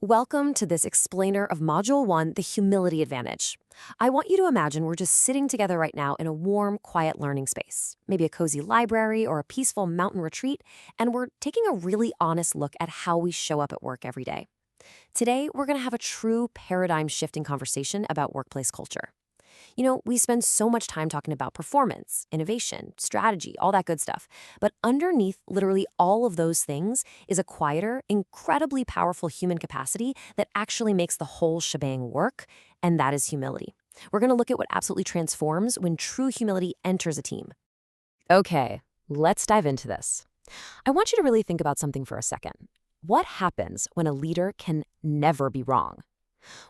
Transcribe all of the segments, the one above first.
Welcome to this explainer of Module 1, the Humility Advantage. I want you to imagine we're just sitting together right now in a warm, quiet learning space, maybe a cozy library or a peaceful mountain retreat, and we're taking a really honest look at how we show up at work every day. Today, we're going to have a true paradigm-shifting conversation about workplace culture. We spend so much time talking about performance, innovation, strategy, all that good stuff. But underneath literally all of those things is a quieter, incredibly powerful human capacity that actually makes the whole shebang work, and that is humility. We're going to look at what absolutely transforms when true humility enters a team. Okay, let's dive into this. I want you to really think about something for a second. What happens when a leader can never be wrong?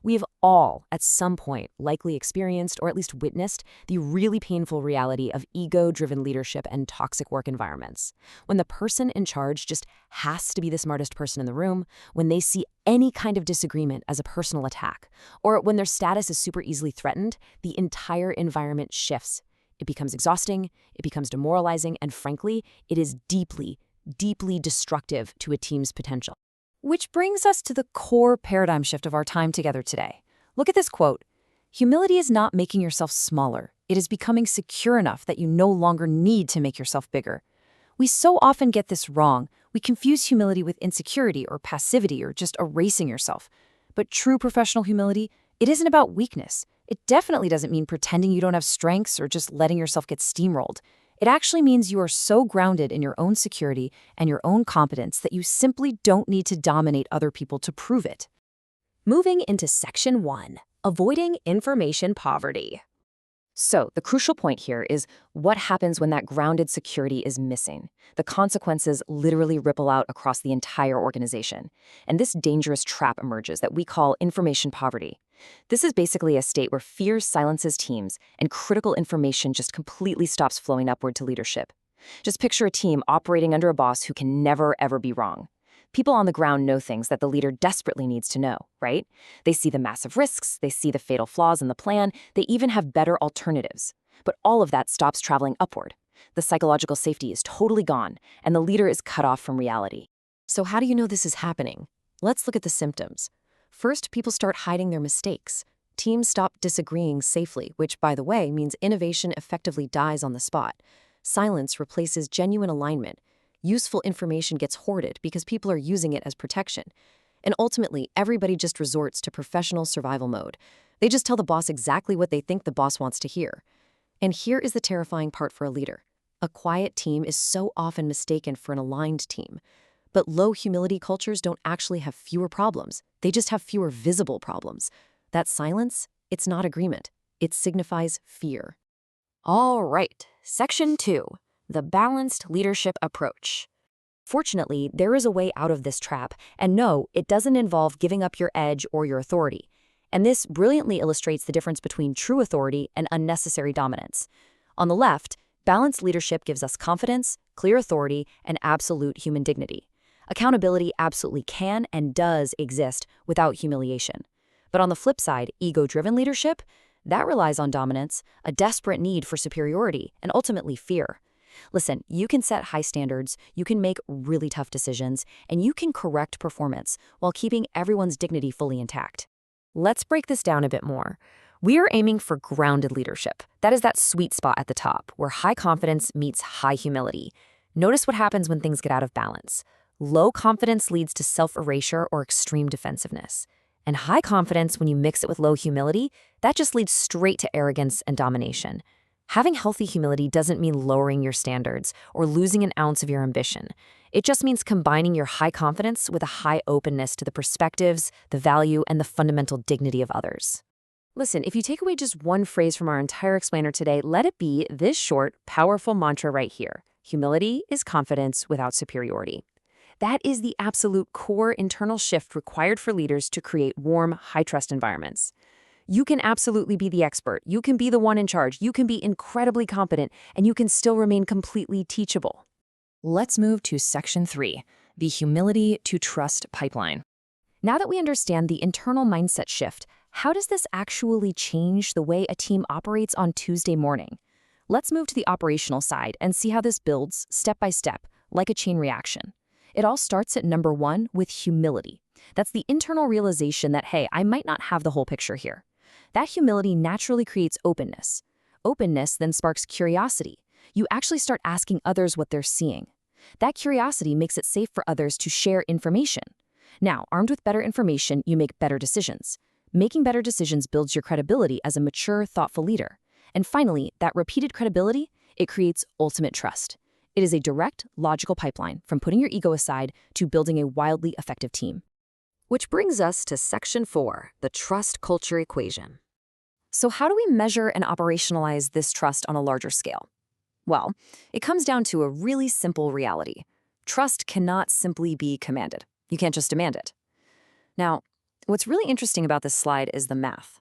We've all, at some point, likely experienced or at least witnessed the really painful reality of ego-driven leadership and toxic work environments. When the person in charge just has to be the smartest person in the room, when they see any kind of disagreement as a personal attack, or when their status is super easily threatened, the entire environment shifts. It becomes exhausting, it becomes demoralizing, and frankly, it is deeply, deeply destructive to a team's potential. Which brings us to the core paradigm shift of our time together today. Look at this quote. Humility is not making yourself smaller. It is becoming secure enough that you no longer need to make yourself bigger. We so often get this wrong. We confuse humility with insecurity or passivity or just erasing yourself. But true professional humility, it isn't about weakness. It definitely doesn't mean pretending you don't have strengths or just letting yourself get steamrolled. It actually means you are so grounded in your own security and your own competence that you simply don't need to dominate other people to prove it. Moving into Section 1, Avoiding Information Poverty. So, the crucial point here is what happens when that grounded security is missing. The consequences literally ripple out across the entire organization. And this dangerous trap emerges that we call information poverty. This is basically a state where fear silences teams and critical information just completely stops flowing upward to leadership. Just picture a team operating under a boss who can never, ever be wrong. People on the ground know things that the leader desperately needs to know, right? They see the massive risks, they see the fatal flaws in the plan, they even have better alternatives. But all of that stops traveling upward. The psychological safety is totally gone, and the leader is cut off from reality. So how do you know this is happening? Let's look at the symptoms. First, people start hiding their mistakes. Teams stop disagreeing safely, which, by the way, means innovation effectively dies on the spot. Silence replaces genuine alignment. Useful information gets hoarded because people are using it as protection. And ultimately, everybody just resorts to professional survival mode. They just tell the boss exactly what they think the boss wants to hear. And here is the terrifying part for a leader. A quiet team is so often mistaken for an aligned team. But low humility cultures don't actually have fewer problems. They just have fewer visible problems. That silence, it's not agreement. It signifies fear. All right, Section 2. The Balanced Leadership Approach. Fortunately, there is a way out of this trap, and no, it doesn't involve giving up your edge or your authority. And this brilliantly illustrates the difference between true authority and unnecessary dominance. On the left, balanced leadership gives us confidence, clear authority, and absolute human dignity. Accountability absolutely can and does exist without humiliation. But on the flip side, ego-driven leadership, that relies on dominance, a desperate need for superiority, and ultimately fear. Listen, you can set high standards, you can make really tough decisions, and you can correct performance while keeping everyone's dignity fully intact. Let's break this down a bit more. We are aiming for grounded leadership. That is that sweet spot at the top, where high confidence meets high humility. Notice what happens when things get out of balance. Low confidence leads to self-erasure or extreme defensiveness. And high confidence, when you mix it with low humility, that just leads straight to arrogance and domination. Having healthy humility doesn't mean lowering your standards or losing an ounce of your ambition. It just means combining your high confidence with a high openness to the perspectives, the value, and the fundamental dignity of others. Listen, if you take away just one phrase from our entire explainer today, let it be this short, powerful mantra right here. Humility is confidence without superiority. That is the absolute core internal shift required for leaders to create warm, high-trust environments. You can absolutely be the expert. You can be the one in charge. You can be incredibly competent, and you can still remain completely teachable. Let's move to Section 3, the Humility to Trust Pipeline. Now that we understand the internal mindset shift, how does this actually change the way a team operates on Tuesday morning? Let's move to the operational side and see how this builds step by step, like a chain reaction. It all starts at number 1 with humility. That's the internal realization that, hey, I might not have the whole picture here. That humility naturally creates openness. Openness then sparks curiosity. You actually start asking others what they're seeing. That curiosity makes it safe for others to share information. Now, armed with better information, you make better decisions. Making better decisions builds your credibility as a mature, thoughtful leader. And finally, that repeated credibility, it creates ultimate trust. It is a direct, logical pipeline from putting your ego aside to building a wildly effective team. Which brings us to Section 4, the trust culture equation. So how do we measure and operationalize this trust on a larger scale? Well, it comes down to a really simple reality. Trust cannot simply be commanded. You can't just demand it. Now, what's really interesting about this slide is the math.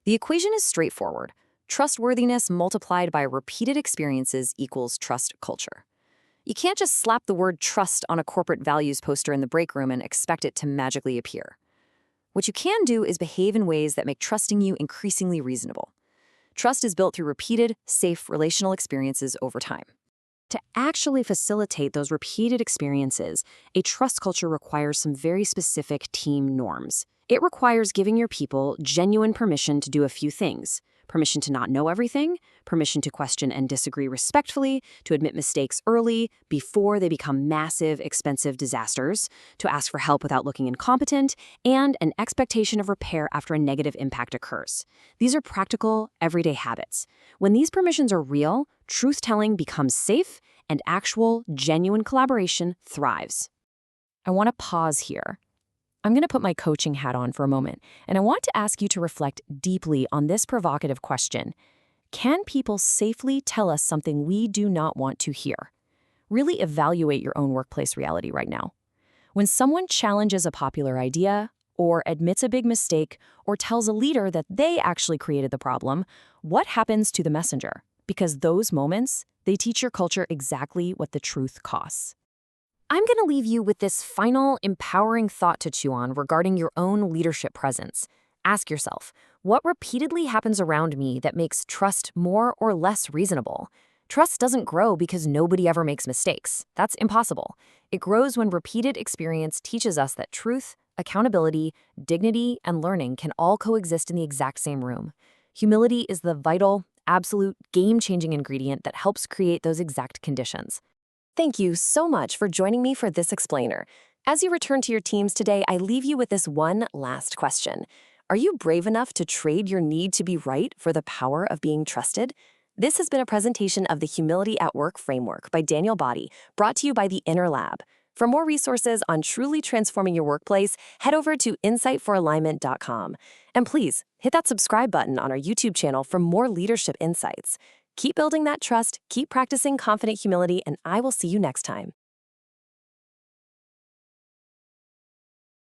The equation is straightforward. Trustworthiness multiplied by repeated experiences equals trust culture. You can't just slap the word trust on a corporate values poster in the break room and expect it to magically appear. What you can do is behave in ways that make trusting you increasingly reasonable. Trust is built through repeated, safe relational experiences over time. To actually facilitate those repeated experiences, a trust culture requires some very specific team norms. It requires giving your people genuine permission to do a few things. Permission to not know everything, permission to question and disagree respectfully, to admit mistakes early, before they become massive, expensive disasters, to ask for help without looking incompetent, and an expectation of repair after a negative impact occurs. These are practical, everyday habits. When these permissions are real, truth-telling becomes safe, and actual, genuine collaboration thrives. I want to pause here. I'm going to put my coaching hat on for a moment, and I want to ask you to reflect deeply on this provocative question. Can people safely tell us something we do not want to hear? Really evaluate your own workplace reality right now. When someone challenges a popular idea, or admits a big mistake, or tells a leader that they actually created the problem, what happens to the messenger? Because those moments, they teach your culture exactly what the truth costs. I'm going to leave you with this final, empowering thought to chew on regarding your own leadership presence. Ask yourself, what repeatedly happens around me that makes trust more or less reasonable? Trust doesn't grow because nobody ever makes mistakes. That's impossible. It grows when repeated experience teaches us that truth, accountability, dignity, and learning can all coexist in the exact same room. Humility is the vital, absolute, game-changing ingredient that helps create those exact conditions. Thank you so much for joining me for this explainer. As you return to your teams today, I leave you with this one last question. Are you brave enough to trade your need to be right for the power of being trusted? This has been a presentation of the Humility at Work framework by Daniel Boddy, brought to you by the Inner Lab. For more resources on truly transforming your workplace, head over to insightforalignment.com. And please, hit that subscribe button on our YouTube channel for more leadership insights. Keep building that trust, keep practicing confident humility, and I will see you next time.